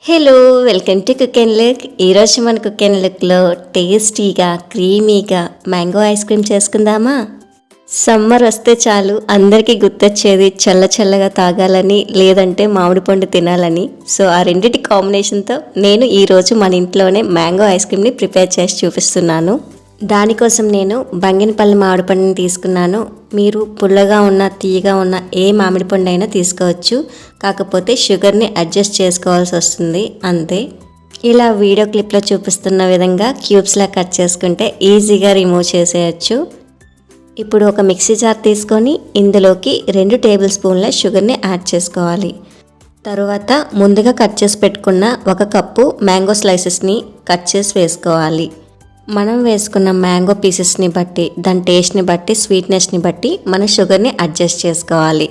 Hello, welcome to cook and look. ఈరోజు మన cook and లుక్లో టేస్టీగా క్రీమీగా మ్యాంగో ఐస్ క్రీమ్ చేసుకుందామా? సమ్మర్ వస్తే చాలు అందరికీ గుర్తొచ్చేది చల్ల చల్లగా తాగాలని, లేదంటే మామిడి పండు తినాలని. సో ఆ రెండింటి కాంబినేషన్తో నేను ఈరోజు మన ఇంట్లోనే మ్యాంగో ఐస్ క్రీమ్ని ప్రిపేర్ చేసి చూపిస్తున్నాను. దానికోసం నేను బంగినపల్లి మామిడి పండుని తీసుకున్నాను. మీరు పుల్లగా ఉన్న తీయగా ఉన్న ఏ మామిడి పండు అయినా తీసుకోవచ్చు, కాకపోతే షుగర్ని అడ్జస్ట్ చేసుకోవాల్సి వస్తుంది అంతే. ఇలా వీడియో క్లిప్లో చూపిస్తున్న విధంగా క్యూబ్స్లా కట్ చేసుకుంటే ఈజీగా రిమూవ్ చేసేయచ్చు. ఇప్పుడు ఒక మిక్సీ జార్ తీసుకొని ఇందులోకి 2 టేబుల్ స్పూన్ల షుగర్ని యాడ్ చేసుకోవాలి. తరువాత ముందుగా కట్ చేసి పెట్టుకున్న 1 కప్పు మ్యాంగో స్లైసెస్ని కట్ చేసి వేసుకోవాలి. మనం వేసుకున్న మ్యాంగో పీసెస్ని బట్టి, దాని టేస్ట్ని బట్టి, స్వీట్నెస్ని బట్టి మన షుగర్ని అడ్జస్ట్ చేసుకోవాలి.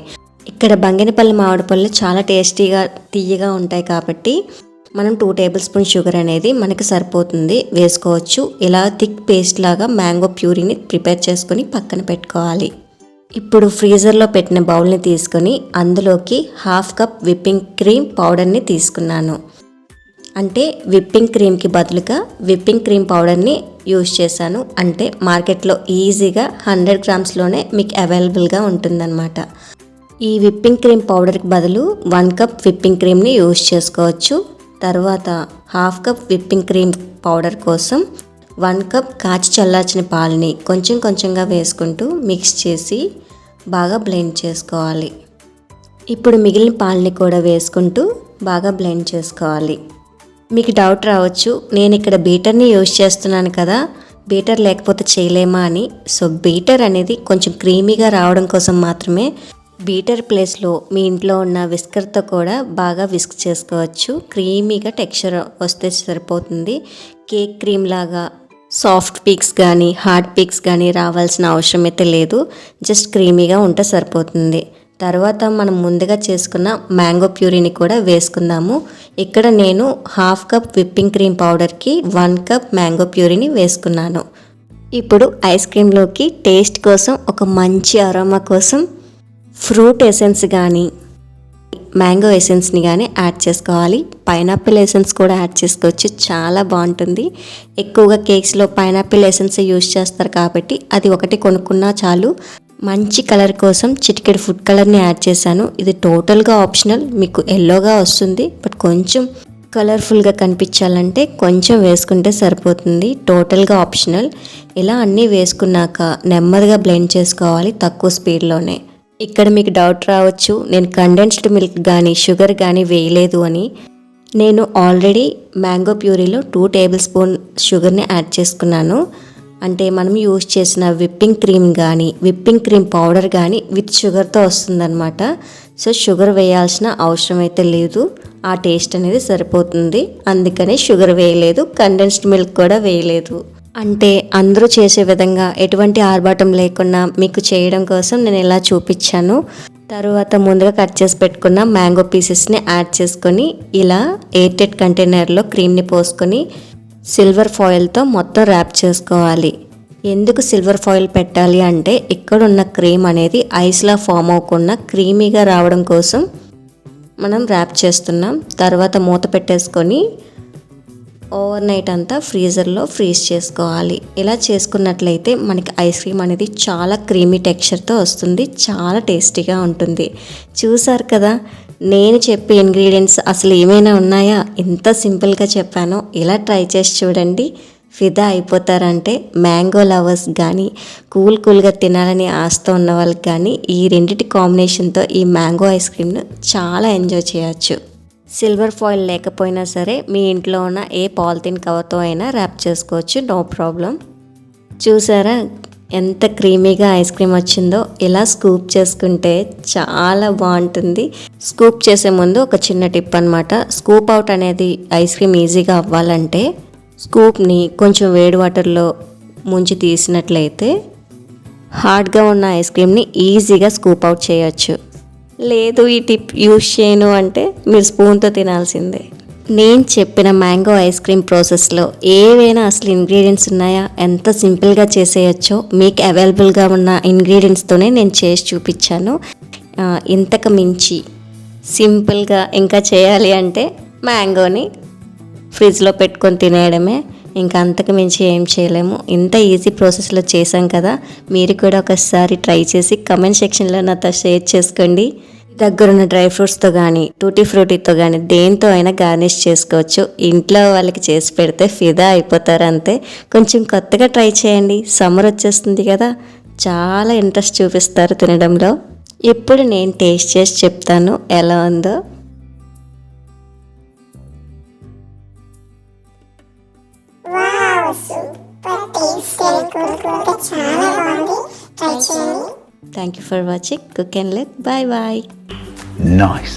ఇక్కడ బంగినపల్లి మామిడి పళ్ళు చాలా టేస్టీగా తీయగా ఉంటాయి కాబట్టి మనం 2 టేబుల్ స్పూన్ షుగర్ అనేది మనకి సరిపోతుంది, వేసుకోవచ్చు. ఇలా థిక్ పేస్ట్ లాగా మ్యాంగో ప్యూరీని ప్రిపేర్ చేసుకొని పక్కన పెట్టుకోవాలి. ఇప్పుడు ఫ్రీజర్లో పెట్టిన బౌల్ని తీసుకొని అందులోకి 1/2 కప్ విప్పింగ్ క్రీమ్ పౌడర్ని తీసుకున్నాను. అంటే విప్పింగ్ క్రీమ్కి బదులుగా విప్పింగ్ క్రీమ్ పౌడర్ని యూజ్ చేశాను. అంటే మార్కెట్లో ఈజీగా 100 గ్రామ్స్లోనే మీకు అవైలబుల్గా ఉంటుందన్నమాట. ఈ విప్పింగ్ క్రీమ్ పౌడర్కి బదులు 1 కప్ విప్పింగ్ క్రీమ్ని యూజ్ చేసుకోవచ్చు. తర్వాత 1/2 కప్ విప్పింగ్ క్రీమ్ పౌడర్ కోసం 1 కప్ కాచి చల్లార్చిన పాలని కొంచెం కొంచెంగా వేసుకుంటూ మిక్స్ చేసి బాగా బ్లెండ్ చేసుకోవాలి. ఇప్పుడు మిగిలిన పాలని కూడా వేసుకుంటూ బాగా బ్లెండ్ చేసుకోవాలి. మీకు డౌట్ రావచ్చు, నేను ఇక్కడ బీటర్ని యూజ్ చేస్తున్నాను కదా, బీటర్ లేకపోతే చేయలేమా అని. సో బీటర్ అనేది కొంచెం క్రీమీగా రావడం కోసం మాత్రమే. బీటర్ ప్లేస్లో మీ ఇంట్లో ఉన్న విస్కర్తో కూడా బాగా విస్క్ చేసుకోవచ్చు. క్రీమీగా టెక్స్చర్ వస్తే సరిపోతుంది. కేక్ క్రీమ్ లాగా సాఫ్ట్ పీక్స్ కానీ హార్డ్ పీక్స్ కానీ రావాల్సిన అవసరం అయితే లేదు, జస్ట్ క్రీమీగా ఉంటే సరిపోతుంది. తర్వాత మనం ముందుగా చేసుకున్న మ్యాంగో ప్యూరీని కూడా వేసుకుందాము. ఇక్కడ నేను 1/2 కప్ విప్పింగ్ క్రీమ్ పౌడర్కి 1 కప్ మ్యాంగో ప్యూరీని వేసుకున్నాను. ఇప్పుడు ఐస్ క్రీమ్లోకి టేస్ట్ కోసం, ఒక మంచి అరోమా కోసం ఫ్రూట్ ఎసెన్స్ కానీ మ్యాంగో ఎసెన్స్ని కానీ యాడ్ చేసుకోవాలి. పైనాపిల్ ఎసెన్స్ కూడా యాడ్ చేసుకోవచ్చు, చాలా బాగుంటుంది. ఎక్కువగా కేక్స్లో పైనాపిల్ ఎసెన్స్ యూజ్ చేస్తారు కాబట్టి అది ఒకటి కొనుక్కున్నా చాలు. మంచి కలర్ కోసం చిటికెడు ఫుడ్ కలర్ని యాడ్ చేశాను. ఇది టోటల్గా ఆప్షనల్, మీకు ఎల్లోగా వస్తుంది, బట్ కొంచెం కలర్ఫుల్గా కనిపించాలంటే కొంచెం వేసుకుంటే సరిపోతుంది. టోటల్గా ఆప్షనల్. ఇలా అన్నీ వేసుకున్నాక నెమ్మదిగా బ్లెండ్ చేసుకోవాలి తక్కువ స్పీడ్లోనే. ఇక్కడ మీకు డౌట్ రావచ్చు, నేను కండెన్స్డ్ మిల్క్ కానీ షుగర్ కానీ వేయలేదు అని. నేను ఆల్రెడీ మ్యాంగో ప్యూరీలో 2 టేబుల్ స్పూన్ షుగర్ని యాడ్ చేసుకున్నాను. అంటే మనం యూజ్ చేసిన విప్పింగ్ క్రీమ్ కానీ విప్పింగ్ క్రీమ్ పౌడర్ కానీ విత్ షుగర్తో వస్తుందన్నమాట. సో షుగర్ వేయాల్సిన అవసరం అయితే లేదు, ఆ టేస్ట్ అనేది సరిపోతుంది. అందుకని షుగర్ వేయలేదు, కండెన్స్డ్ మిల్క్ కూడా వేయలేదు. అంటే అందరూ చేసే విధంగా ఎటువంటి ఆర్భాటం లేకుండా మీకు చేయడం కోసం నేను ఇలా చూపించాను. తర్వాత ముందుగా కట్ చేసి పెట్టుకున్న మ్యాంగో పీసెస్ని యాడ్ చేసుకొని ఇలా ఎయిర్టైట్ కంటైనర్లో క్రీమ్ని పోసుకొని సిల్వర్ ఫాయిల్తో మొత్తం ర్యాప్ చేసుకోవాలి. ఎందుకు సిల్వర్ ఫాయిల్ పెట్టాలి అంటే ఇక్కడున్న క్రీమ్ అనేది ఐస్లా ఫామ్ అవ్వకుండా క్రీమీగా రావడం కోసం మనం ర్యాప్ చేస్తున్నాం. తర్వాత మూత పెట్టేసుకొని ఓవర్ నైట్ అంతా ఫ్రీజర్లో ఫ్రీజ్ చేసుకోవాలి. ఇలా చేసుకున్నట్లయితే మనకి ఐస్ క్రీమ్ అనేది చాలా క్రీమీ టెక్స్చర్తో వస్తుంది, చాలా టేస్టీగా ఉంటుంది. చూసారు కదా, నేను చెప్పే ఇంగ్రీడియంట్స్ అసలు ఏమైనా ఉన్నాయా? ఎంత సింపుల్గా చెప్పానో. ఇలా ట్రై చేసి చూడండి, ఫిదా అయిపోతారంటే. మ్యాంగో లవర్స్ కానీ కూల్గా తినాలని ఆశతో ఉన్న వాళ్ళకి కానీ ఈ రెండింటి కాంబినేషన్తో ఈ మ్యాంగో ఐస్ క్రీమ్ను చాలా ఎంజాయ్ చేయొచ్చు. సిల్వర్ ఫాయిల్ లేకపోయినా సరే మీ ఇంట్లో ఉన్న ఏ పాలిథిన్ కవర్తో అయినా ర్యాప్ చేసుకోవచ్చు, నో ప్రాబ్లం. చూసారా ఎంత క్రీమీగా ఐస్ క్రీమ్ వచ్చిందో? ఇలా స్కూప్ చేసుకుంటే చాలా బాగుంటుంది. స్కూప్ చేసే ముందు ఒక చిన్న టిప్ అనమాట. స్కూప్ అవుట్ అనేది ఐస్ క్రీమ్ ఈజీగా అవ్వాలంటే స్కూప్ని కొంచెం వేడి వాటర్లో ముంచి తీసినట్లయితే హార్డ్గా ఉన్న ఐస్ క్రీమ్ని ఈజీగా స్కూప్ అవుట్ చేయొచ్చు. లేదు ఈ టిప్ యూజ్ చేయను అంటే మీరు స్పూన్తో తినాల్సిందే. నేను చెప్పిన మ్యాంగో ఐస్ క్రీమ్ ప్రాసెస్లో ఏవైనా అసలు ఇంగ్రీడియంట్స్ ఉన్నాయా? ఎంత సింపుల్గా చేసేయచ్చో మీకు అవైలబుల్గా ఉన్న ఇంగ్రీడియంట్స్తోనే నేను చేసి చూపించాను. ఇంతకు మించి సింపుల్గా ఇంకా చేయాలి అంటే మ్యాంగోని ఫ్రిడ్జ్లో పెట్టుకొని తినేయడమే. ఇంకా అంతకు మించి ఏం చేయలేము. ఇంత ఈజీ ప్రాసెస్లో చేసాం కదా, మీరు కూడా ఒకసారి ట్రై చేసి కమెంట్ సెక్షన్లో నాతో షేర్ చేసుకోండి. దగ్గరున్న డ్రై ఫ్రూట్స్తో కానీ టూటీ ఫ్రూటీతో కానీ దేంతో అయినా గార్నిష్ చేసుకోవచ్చు. ఇంట్లో వాళ్ళకి చేసి పెడితే ఫిదా అయిపోతారు అంతే. కొంచెం కొత్తగా ట్రై చేయండి. సమ్మర్ వచ్చేస్తుంది కదా, చాలా ఇంట్రెస్ట్ చూపిస్తారు తినడంలో. ఇప్పుడు నేను టేస్ట్ చేసి చెప్తాను ఎలా ఉందో. Thank you for watching Cook and Look. Bye bye. Nice.